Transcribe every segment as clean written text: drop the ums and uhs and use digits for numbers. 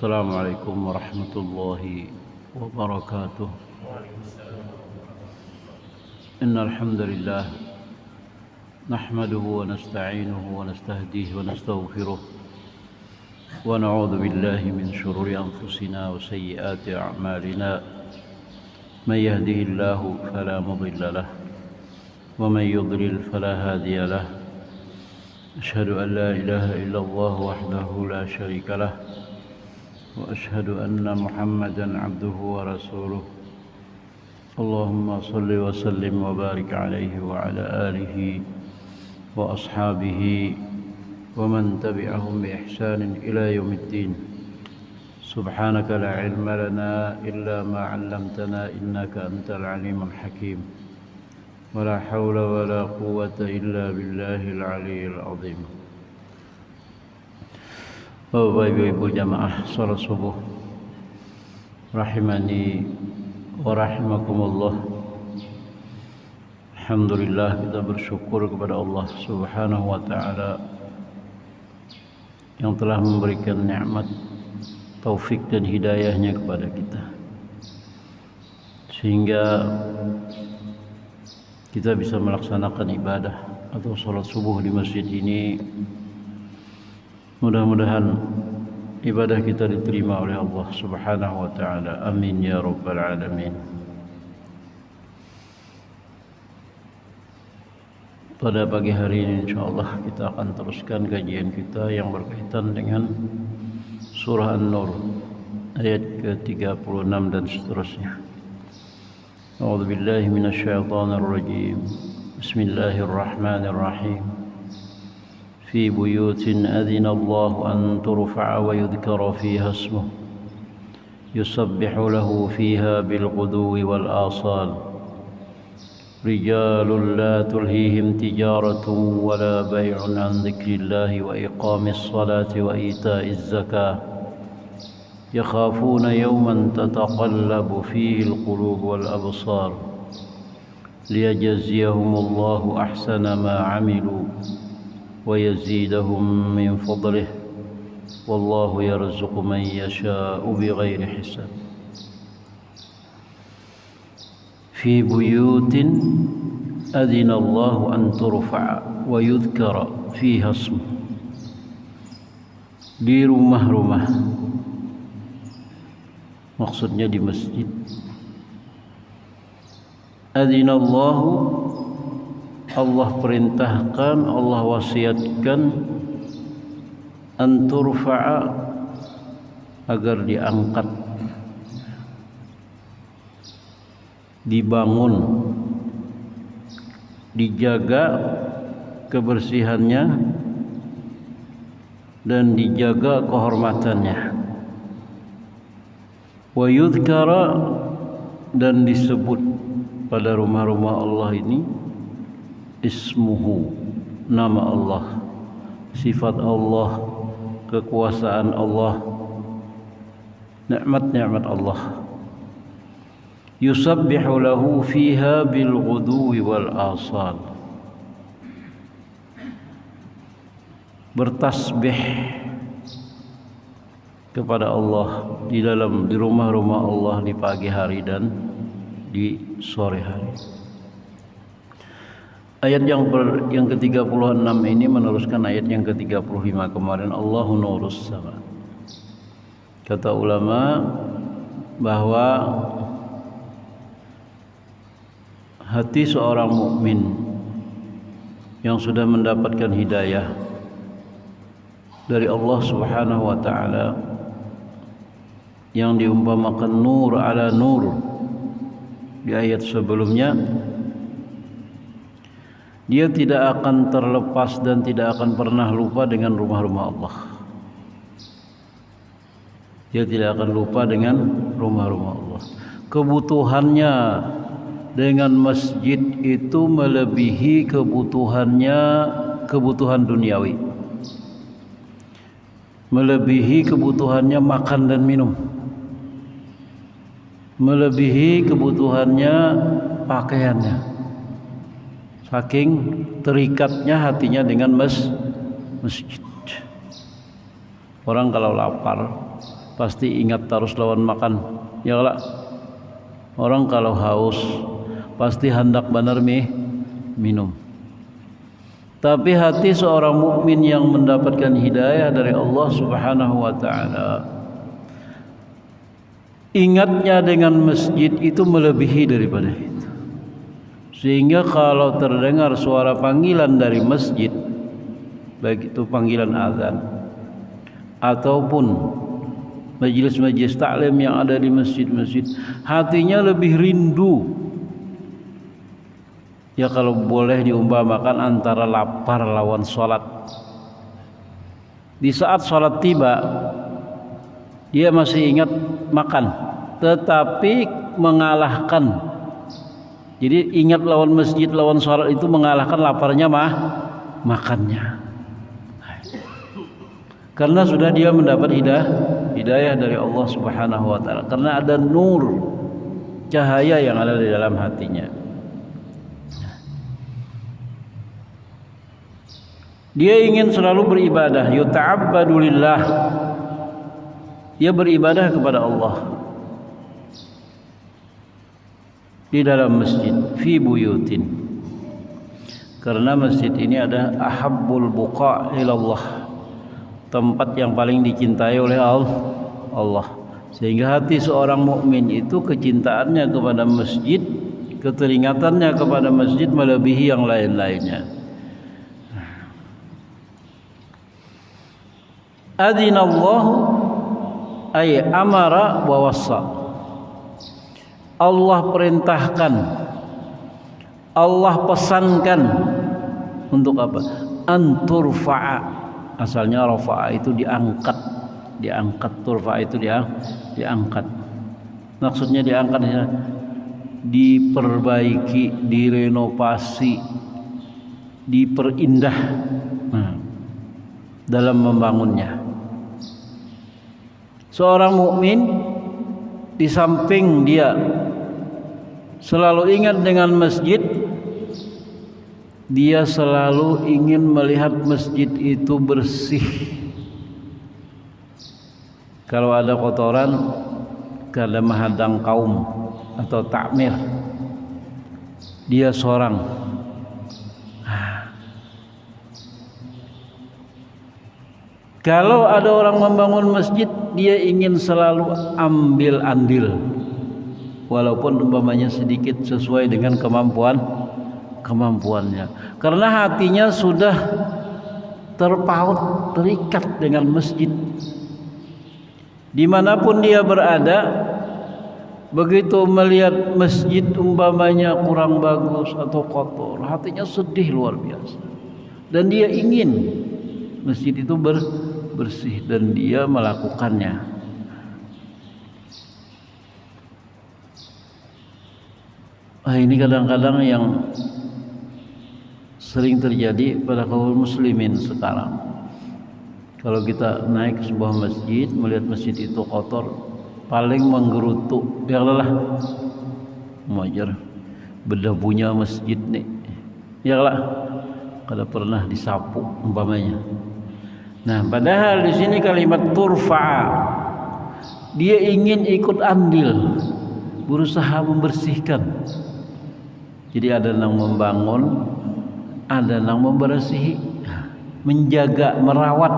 السلام عليكم ورحمة الله وبركاته. إن الحمد لله نحمده ونستعينه ونستهديه ونستغفره ونعوذ بالله من شرور أنفسنا وسيئات أعمالنا. من يهده الله فلا مضل له ومن يضلل فلا هادي له. أشهد أن لا إله إلا الله وحده لا شريك له وأشهد أن محمدا عبده ورسوله. اللهم صل وسلم وبارك عليه وعلى آله وأصحابه ومن تبعهم بإحسان إلى يوم الدين. سبحانك لا علم لنا إلا ما علمتنا إنك أنت العليم الحكيم. ولا حول ولا قوة إلا بالله العلي العظيم. Bapak ibu jamaah salat subuh rahimani wa rahimakumullah. Alhamdulillah, kita bersyukur kepada Allah Subhanahu wa taala yang telah memberikan nikmat taufik dan hidayahnya kepada kita sehingga kita bisa melaksanakan ibadah atau salat subuh di masjid ini. Mudah-mudahan ibadah kita diterima oleh Allah Subhanahu wa taala. Amin ya rabbal alamin. Pada pagi hari ini insyaallah kita akan teruskan kajian kita yang berkaitan dengan surah An-Nur ayat ke-36 dan seterusnya. A'udzu billahi minasyaitonir rajim. Bismillahirrahmanirrahim. في بيوت أذن الله أن ترفع ويذكر فيها اسمه يسبح له فيها بالغدو والآصال رجال لا تلهيهم تجارة ولا بيع عن ذكر الله وإقام الصلاة وإيتاء الزكاة يخافون يوما تتقلب فيه القلوب والأبصار ليجزيهم الله أحسن ما عملوا ويزيدهم من فضله والله يرزق من يشاء بغير حساب. في بيوت أذن الله أن ترفع ويذكر فيها اسمه. Di rumah-rumah, maksudnya di masjid. Adzinallahu, Allah perintahkan, Allah wasiatkan an turfa'a, agar diangkat, dibangun, dijaga kebersihannya dan dijaga kehormatannya. Wa yudhkara, dan disebut pada rumah-rumah Allah ini ismuhu, nama Allah, sifat Allah, kekuasaan Allah, nikmat-nikmat Allah. Yusabbihu lahu fiha bil ghuduwi wal asal, bertasbih kepada Allah di rumah-rumah Allah di pagi hari dan di sore hari. Ayat yang ke-36 ini meneruskan ayat yang ke-35 kemarin. Allahu nurus sama. Kata ulama bahwa hati seorang mukmin yang sudah mendapatkan hidayah dari Allah Subhanahu wa taala, yang diumpamakan nur ala nur di ayat sebelumnya, dia tidak akan terlepas dan tidak akan pernah lupa dengan rumah-rumah Allah. Dia tidak akan lupa dengan rumah-rumah Allah. Kebutuhannya dengan masjid itu melebihi kebutuhan duniawi, melebihi kebutuhannya makan dan minum, melebihi kebutuhannya pakaiannya. Saking terikatnya hatinya dengan masjid. Orang kalau lapar pasti ingat terus lawan makan. Ya lah. Orang kalau haus pasti hendak benar minum. Tapi hati seorang mukmin yang mendapatkan hidayah dari Allah Subhanahu wa taala, ingatnya dengan masjid itu melebihi daripada itu. Sehingga kalau terdengar suara panggilan dari masjid, baik itu panggilan azan ataupun majelis-majelis taklim yang ada di masjid-masjid, hatinya lebih rindu. Ya kalau boleh diumpamakan antara lapar lawan sholat. Di saat sholat tiba, dia masih ingat makan, tetapi mengalahkan. Jadi ingat lawan masjid, lawan sholat itu mengalahkan laparnya makannya. Karena sudah dia mendapat hidayah dari Allah Subhanahu wa taala. Karena ada nur, cahaya yang ada di dalam hatinya. Dia ingin selalu beribadah, yuta'abbadu lillah. Dia beribadah kepada Allah di dalam masjid, fi buyutin. Karena masjid ini ada ahabbul buqa' ilallah, tempat yang paling dicintai oleh Allah. Sehingga hati seorang mukmin itu kecintaannya kepada masjid, keteringatannya kepada masjid melebihi yang lain-lainnya. Adzinallahu ay amara wa wassa. Allah perintahkan, Allah pesankan untuk apa? Anturfa'a. Asalnya rafa'a itu diangkat, turfa'a itu diangkat. Maksudnya diangkat, diperbaiki, direnovasi, diperindah dalam membangunnya. Seorang mukmin di samping dia selalu ingat dengan masjid, dia selalu ingin melihat masjid itu bersih. Kalau ada kotoran, kada menghadang kaum atau takmir, dia seorang. Kalau ada orang membangun masjid, dia ingin selalu ambil andil, walaupun umpamanya sedikit sesuai dengan kemampuannya. Karena hatinya sudah terpaut, terikat dengan masjid. Dimanapun dia berada, begitu melihat masjid umpamanya kurang bagus atau kotor, hatinya sedih luar biasa. Dan dia ingin masjid itu bersih dan dia melakukannya. Ini kadang-kadang yang sering terjadi pada kaum muslimin sekarang. Kalau kita naik ke sebuah masjid, melihat masjid itu kotor, paling menggerutu, ya lah, wajar, berdebunya masjid nih, ya lah, kada pernah disapu umpamanya. Nah, padahal di sini kalimat turfa, dia ingin ikut andil, berusaha membersihkan. Jadi ada yang membangun, ada yang membersihi, menjaga, merawat.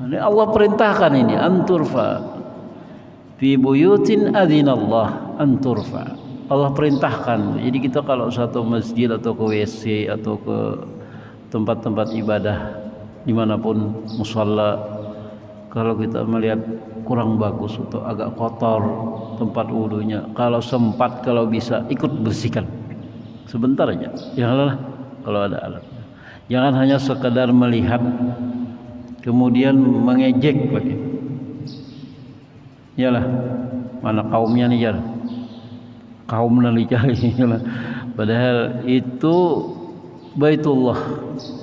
Ini Allah perintahkan ini, anturfa fi buyutin adzinallah anturfa. Allah perintahkan. Jadi kita kalau satu masjid atau ke WC atau ke tempat-tempat ibadah dimanapun, musalla, kalau kita melihat kurang bagus atau agak kotor tempat wudunya, kalau sempat, kalau bisa ikut bersihkan sebentar aja, janganlah kalau ada alatnya. Jangan hanya sekedar melihat kemudian mengejek lagi. Yalah, mana kaumnya nih, kaum nanti cari. Padahal itu Baitullah,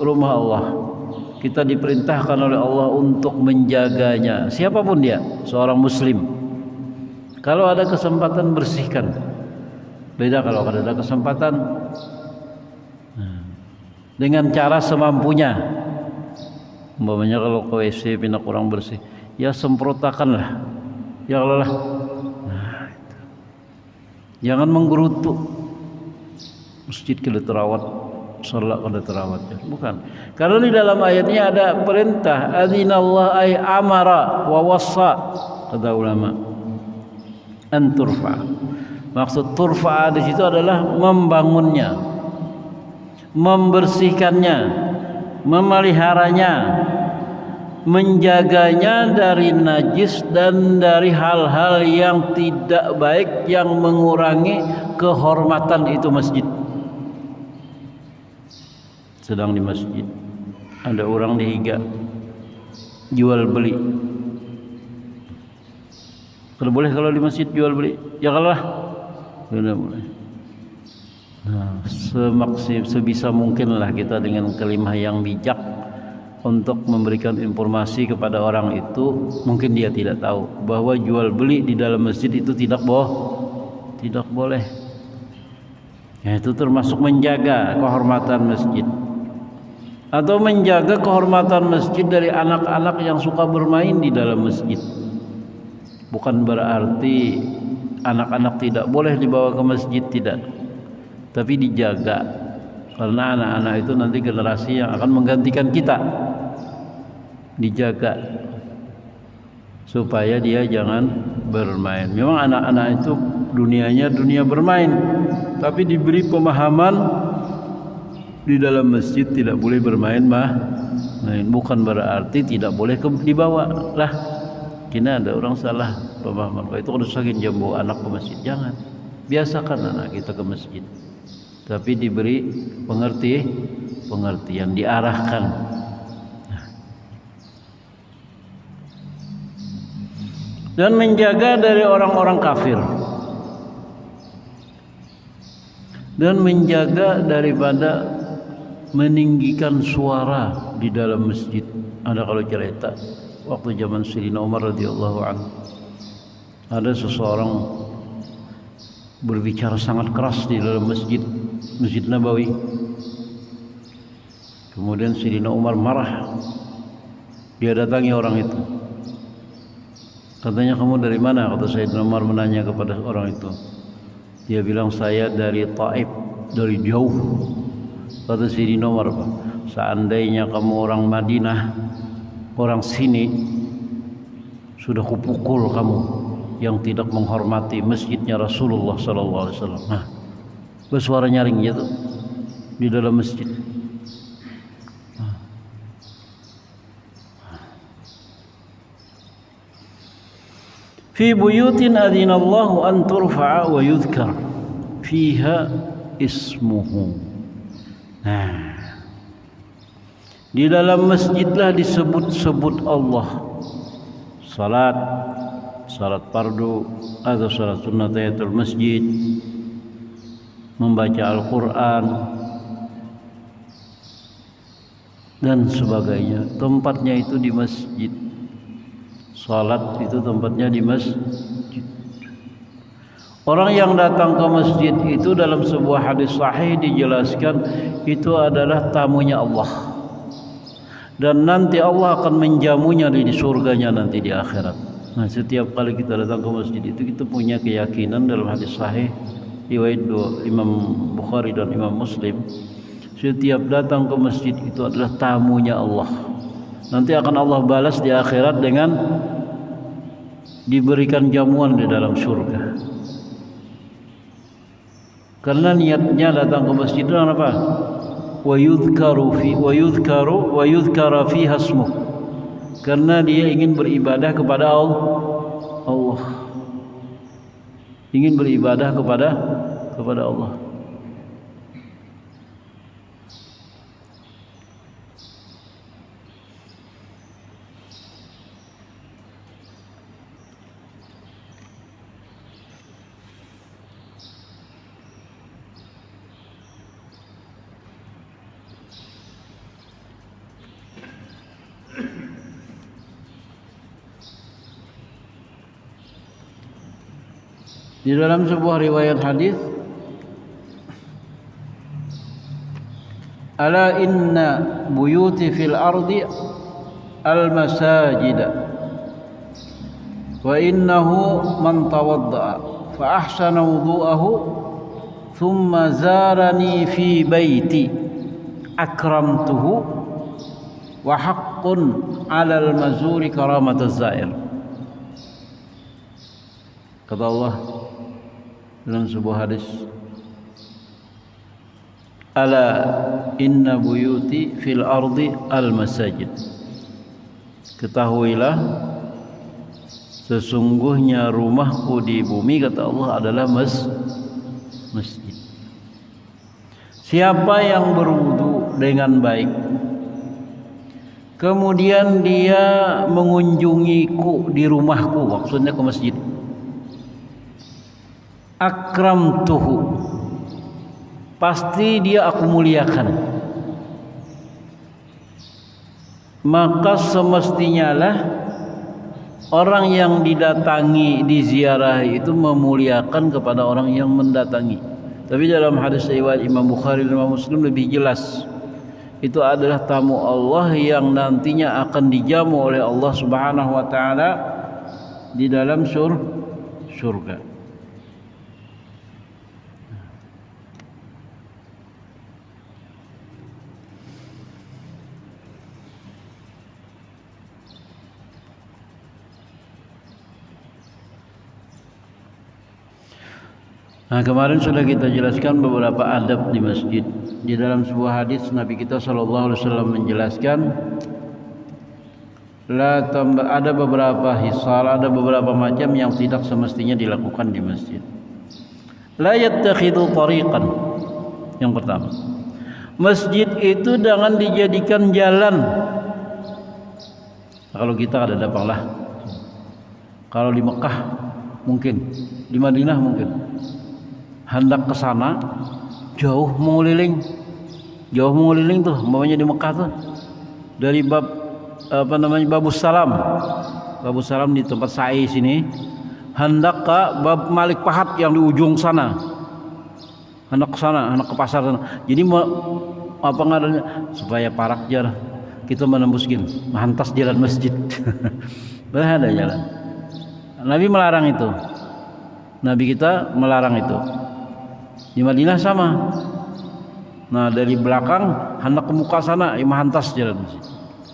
rumah Allah. Kita diperintahkan oleh Allah untuk menjaganya. Siapapun dia, seorang muslim. Kalau ada kesempatan bersihkan. Beda kalau ada kesempatan dengan cara semampunya. Umpamanya kalau ke WC pindah kurang bersih, ya semprotakanlah, ya Allah. Nah, itu. Jangan menggerutu masjid kada terawat, salat kada terawat, bukan. Karena di dalam ayatnya ada perintah adzinallah ay amara wa wassa, kata ulama, an turfa. Maksud turfa di situ adalah membangunnya, membersihkannya, memeliharanya, menjaganya dari najis dan dari hal-hal yang tidak baik yang mengurangi kehormatan itu masjid. Sedang di masjid ada orang dihiga jual beli. Kalau boleh kalau di masjid jual beli, ya kalah. Tidak boleh. Nah, sebisa mungkinlah kita dengan kalimah yang bijak untuk memberikan informasi kepada orang itu. Mungkin dia tidak tahu bahwa jual beli di dalam masjid itu tidak boleh. Ya, itu termasuk menjaga kehormatan masjid atau menjaga kehormatan masjid dari anak-anak yang suka bermain di dalam masjid. Bukan berarti anak-anak tidak boleh dibawa ke masjid, tidak, tapi dijaga, karena anak-anak itu nanti generasi yang akan menggantikan kita. Dijaga supaya dia jangan bermain. Memang anak-anak itu dunianya dunia bermain, tapi diberi pemahaman di dalam masjid tidak boleh bermain bukan berarti tidak boleh dibawa lah. Kini ada orang salah pemahaman, itu harus saking jambu anak ke masjid. Jangan, biasakan anak kita ke masjid, tapi diberi pengertian, diarahkan. Dan menjaga dari orang-orang kafir, dan menjaga daripada meninggikan suara di dalam masjid. Ada kalau cerita waktu zaman Sayyidina Umar radhiyallahu anhu, ada seseorang berbicara sangat keras di dalam Masjid Nabawi. Kemudian Sayyidina Umar marah. Dia datangi orang itu. Katanya, kamu dari mana? Kata Sayyidina Umar menanya kepada orang itu. Dia bilang, saya dari Taif, dari jauh. Kata Sayyidina Umar, seandainya kamu orang Madinah, orang sini, sudah kupukul kamu yang tidak menghormati masjidnya Rasulullah sallallahu alaihi wasallam. Nah, bersuara nyaring gitu di dalam masjid. Fi buyutin adzinallahu an turfa'a wa yudhkar fiha ismuhu. Nah, di dalam masjidlah disebut-sebut Allah. Salat fardu atau salat sunnah tahiyatul masjid, membaca Al-Quran dan sebagainya. Tempatnya itu di masjid. Salat itu tempatnya di masjid. Orang yang datang ke masjid itu dalam sebuah hadis sahih dijelaskan itu adalah tamunya Allah. Dan nanti Allah akan menjamunya di surganya nanti di akhirat. Nah, setiap kali kita datang ke masjid itu kita punya keyakinan dalam hadis sahih riwayat Imam Bukhari dan Imam Muslim. Setiap datang ke masjid itu adalah tamunya Allah. Nanti akan Allah balas di akhirat dengan diberikan jamuan di dalam surga. Karena niatnya datang ke masjid itu apa? Wa yudhkara fiha ismuh. Karena dia ingin beribadah kepada Allah. Ingin beribadah kepada Allah. Di dalam sebuah riwayat hadis, ala inna buyuti fil ardi al masajid wa innahu man tawadda'a fa ahsana wudu'ahu thumma zarani fi baiti akramtuhu wa haqqun 'alal mazuri karamatuz zair. Kata Allah dalam sebuah hadis, ala inna buyuti fil ardi al masajid. Ketahuilah sesungguhnya rumahku di bumi, kata Allah, adalah masjid. Siapa yang berwudu dengan baik kemudian dia mengunjungiku di rumahku, maksudnya ke masjid, akramtuhu, pasti dia aku muliakan. Maka semestinya lah orang yang didatangi, diziarah itu memuliakan kepada orang yang mendatangi. Tapi dalam hadis riwayat Imam Bukhari dan Imam Muslim lebih jelas, itu adalah tamu Allah yang nantinya akan dijamu oleh Allah Subhanahu wa taala di dalam surga. Nah, kemarin sudah kita jelaskan beberapa adab di masjid. Di dalam sebuah hadis Nabi kita sallallahu alaihi wasallam menjelaskan, ada beberapa hisal, ada beberapa macam yang tidak semestinya dilakukan di masjid. La yattakhidhu tariqan. Yang pertama, masjid itu jangan dijadikan jalan. Kalau kita ada dapanglah. Kalau di Mekah mungkin, di Madinah mungkin. Hendak ke sana jauh mengeliling tuh, umpamanya di Mekah tuh dari Babus Salam di tempat Sa'i sini, hendak ke Bab Malik Pahat yang di ujung sana, hendak ke sana, hendak ke pasar sana. Jadi apa ngaranya supaya parak jar kita menembus menghantas jalan masjid. Ada jalan. Nabi melarang itu. Nabi kita melarang itu. Di Madinah sama. Nah, dari belakang hendak ke muka sana, menghantas jalan masjid.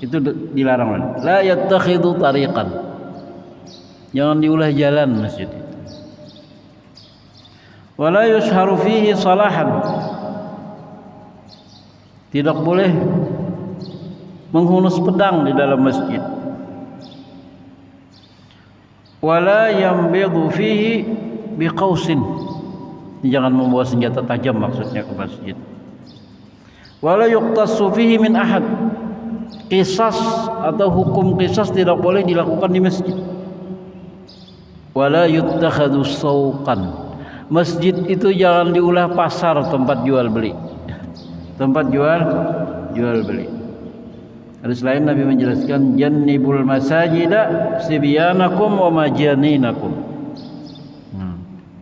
Itu dilarang. La yattakhidhu tariqan. Jangan diulah jalan masjid itu. Wala yusharu fihi salahan. Tidak boleh menghunus pedang di dalam masjid. Wala yambidu fihi biqausin. Jangan membawa senjata tajam maksudnya ke masjid. Wala yuqtassu fihi min ahad. Qisas atau hukum qisas tidak boleh dilakukan di masjid. Wala yuttakhadhu sawqan. Masjid itu jangan diulah pasar, tempat jual beli. Tempat jual beli. Hadis lain Nabi menjelaskan, jannibul masajida sibyanakum wa majaninakum.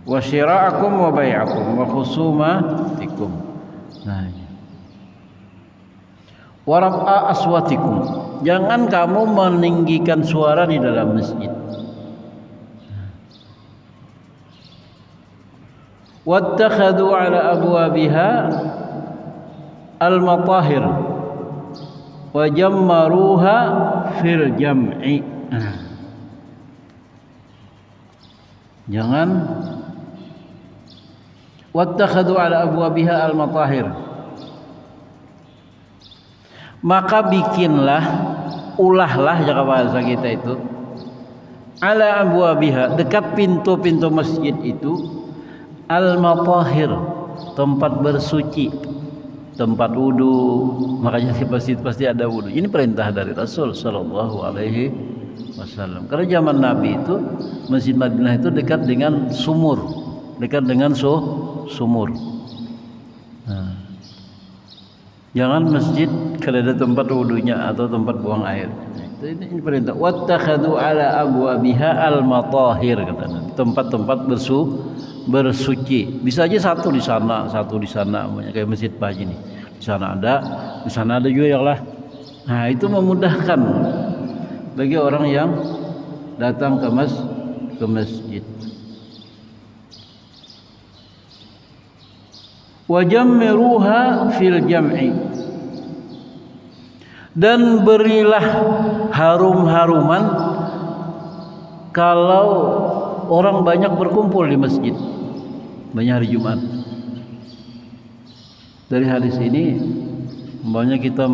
Wa syira'akum wa bai'akum wa khusumatikum. Nah, wa raf'a aswatikum. Jangan kamu meninggikan suara di dalam masjid. Wattakhadhu 'ala abwabiha al-matahir wa jammaruha fil jam'i. Jangan wattakhadhu 'ala abwabiha al-matahir. Maka bikinlah, ulahlah jaka bahasa kita itu, 'ala abwabiha, dekat pintu-pintu masjid itu, al-matahir, tempat bersuci, tempat wudu. Makanya di masjid pasti ada wudu. Ini perintah dari Rasul sallallahu alaihi wasallam. Karena zaman Nabi itu Masjid Madinah itu dekat dengan sumur, dekat dengan sumur. Nah, jangan masjid kalau ada tempat wudunya atau tempat buang air. Ini perintah. Wattakhadhu 'ala abwabiha al-matahir, kata Nabi. Tempat-tempat bersuci. Bisa aja satu di sana, kayak Masjid Pak ini. Di sana ada juga yang lah. Nah, itu memudahkan bagi orang yang datang ke ke masjid. Wa jammiruha fil jam'i, dan berilah harum-haruman kalau orang banyak berkumpul di masjid, banyak hari Jumat. Dari hadis ini umpamanya kita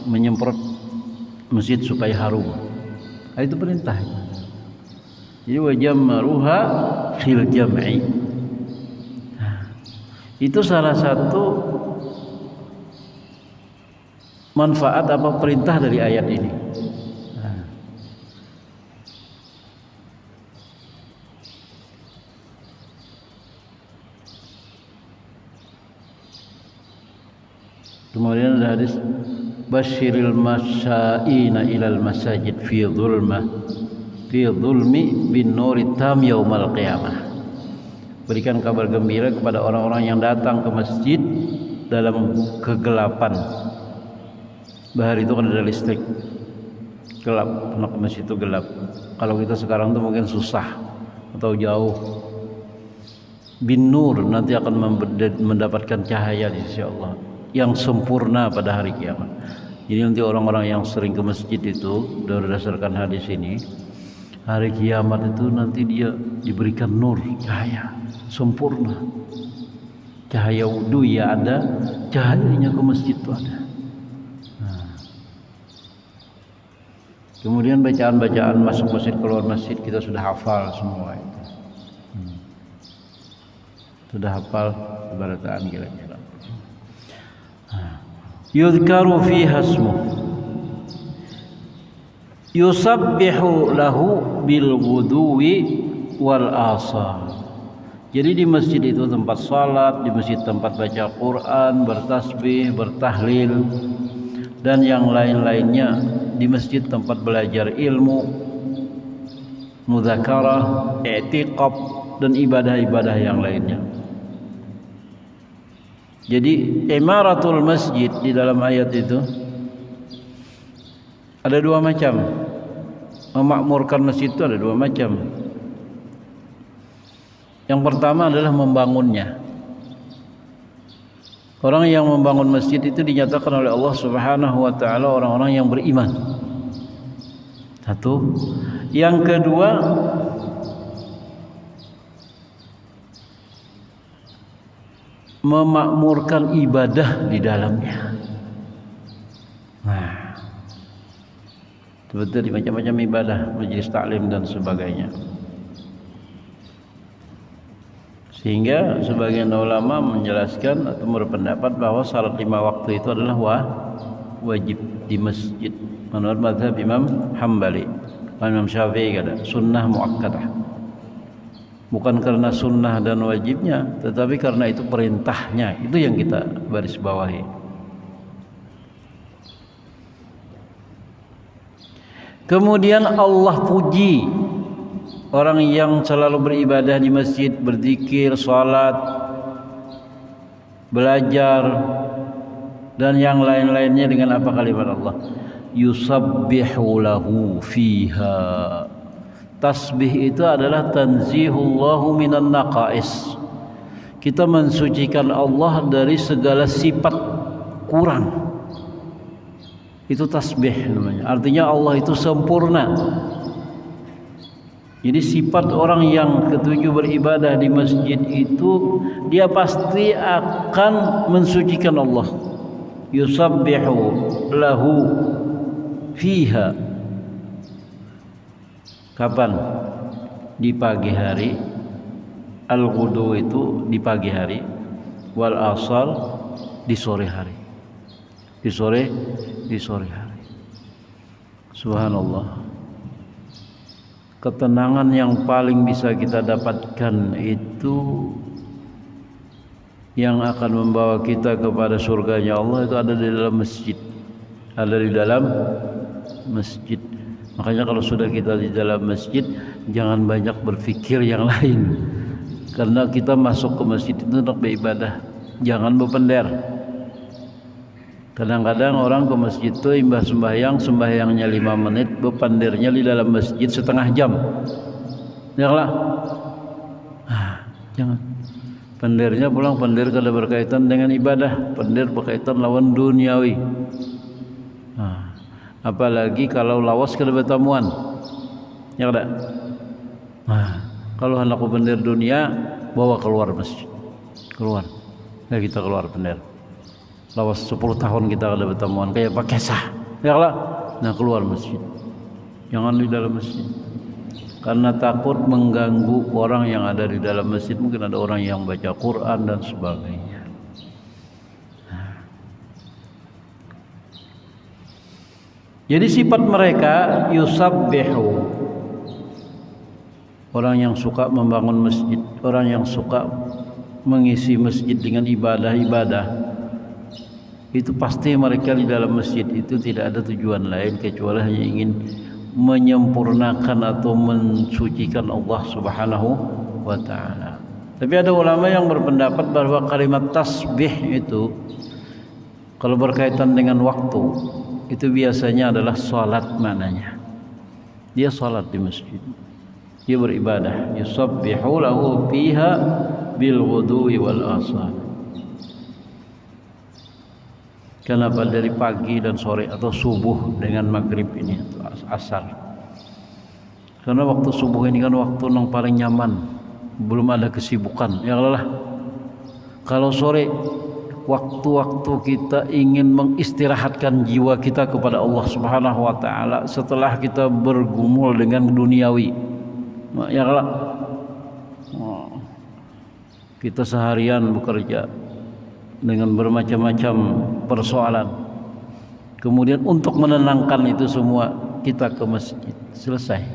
menyemprot masjid supaya harum, itu perintah. Jadi wa jammiruha fil jam'i, itu salah satu manfaat apa perintah dari ayat ini. Kemudian ada hadis basyiril masyaina ilal masajid fi dhulmi bin nuri tam yaumal qiyamah. Berikan kabar gembira kepada orang-orang yang datang ke masjid dalam kegelapan. Bahari itu kan ada listrik, gelap, karena ke masjid itu gelap. Kalau kita sekarang tuh mungkin susah atau jauh. Bin nur, nanti akan mendapatkan cahaya di sisi Allah yang sempurna pada hari kiamat. Jadi nanti orang-orang yang sering ke masjid itu, berdasarkan hadis ini, hari kiamat itu nanti dia diberikan nur, cahaya sempurna. Cahaya wudu ya ada, cahayanya ke masjid itu ada. Kemudian bacaan-bacaan masuk masjid, keluar masjid kita sudah hafal semua itu. Sudah hafal bacaan kira-kira. Yudhkaru fiha ismuh yusabbihu lahu bil ghuduwi wal asar. Jadi di masjid itu tempat salat, di masjid tempat baca Quran, bertasbih, bertahlil, dan yang lain-lainnya. Di masjid tempat belajar ilmu, mudzakarah, i'tiqaf, dan ibadah-ibadah yang lainnya. Jadi imaratul masjid di dalam ayat itu ada dua macam. Memakmurkan masjid itu ada dua macam. Yang pertama adalah membangunnya. Orang yang membangun masjid itu dinyatakan oleh Allah Subhanahu wa taala orang-orang yang beriman. Satu. Yang kedua, memakmurkan ibadah di dalamnya. Nah, betul, macam-macam ibadah, majelis taklim dan sebagainya. Sehingga sebagian ulama menjelaskan atau berpendapat bahwa salat 5 waktu itu adalah wajib di masjid. Menurut mazhab Imam Hambali, Imam Syafi'i kata sunnah muakkadah. Bukan karena sunnah dan wajibnya, tetapi karena itu perintahnya. Itu yang kita baris bawahi. Kemudian Allah puji orang yang selalu beribadah di masjid, berzikir, salat, belajar, dan yang lain-lainnya dengan apa kalimat Allah? Yusabbihu lahu fiha. Tasbih itu adalah tanzihullahu minan naqais. Kita mensucikan Allah dari segala sifat kurang. Itu tasbih namanya. Artinya Allah itu sempurna. Jadi sifat orang yang ketujuh beribadah di masjid itu dia pasti akan mensucikan Allah. Yusabbihu lahu fiha. Kapan? Di pagi hari. Al-ghudu itu di pagi hari. Wal asar di sore hari. Di sore hari. Subhanallah. Ketenangan yang paling bisa kita dapatkan itu yang akan membawa kita kepada surganya Allah itu ada di dalam masjid. Ada di dalam masjid. Makanya kalau sudah kita di dalam masjid, jangan banyak berpikir yang lain. Karena kita masuk ke masjid itu untuk beribadah. Jangan berpender. Kadang-kadang orang ke masjid itu imbah sembahyangnya 5 menit, berpendernya di dalam masjid setengah jam. Janganlah. Jangan. Pendirnya pulang, pendir kalau berkaitan dengan ibadah, pendir berkaitan lawan duniawi. Apalagi kalau lawas ke tamuan. Ya enggak? Kalau hendak pendir dunia, bawa keluar masjid. Keluar. Ya kita keluar pendir. Lawas 10 tahun kita ada pertemuan kayak pakai sah. Ya enggak? Nah, keluar masjid. Jangan di dalam masjid. Karena takut mengganggu orang yang ada di dalam masjid. Mungkin ada orang yang baca Quran dan sebagainya. Jadi sifat mereka yusabbihu, orang yang suka membangun masjid, orang yang suka mengisi masjid dengan ibadah-ibadah, itu pasti mereka di dalam masjid itu tidak ada tujuan lain kecuali hanya ingin menyempurnakan atau mensucikan Allah Subhanahu wa taala. Tapi ada ulama yang berpendapat bahwa kalimat tasbih itu kalau berkaitan dengan waktu itu biasanya adalah salat maknanya. Dia salat di masjid. Dia beribadah. Yusabbihu lahu fiha bil ghudwi wal asal. Kenapa dari pagi dan sore atau subuh dengan maghrib ini atau asar? Karena waktu subuh ini kan waktu yang paling nyaman, belum ada kesibukan. Ya Allah. Kalau sore waktu-waktu kita ingin mengistirahatkan jiwa kita kepada Allah Subhanahu wa taala setelah kita bergumul dengan duniawi. Ya Allah. Kita seharian bekerja dengan bermacam-macam persoalan. Kemudian untuk menenangkan itu semua kita ke masjid, selesai.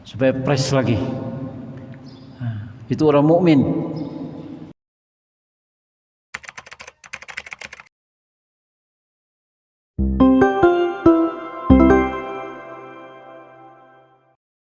Supaya fresh lagi. Itu orang mukmin.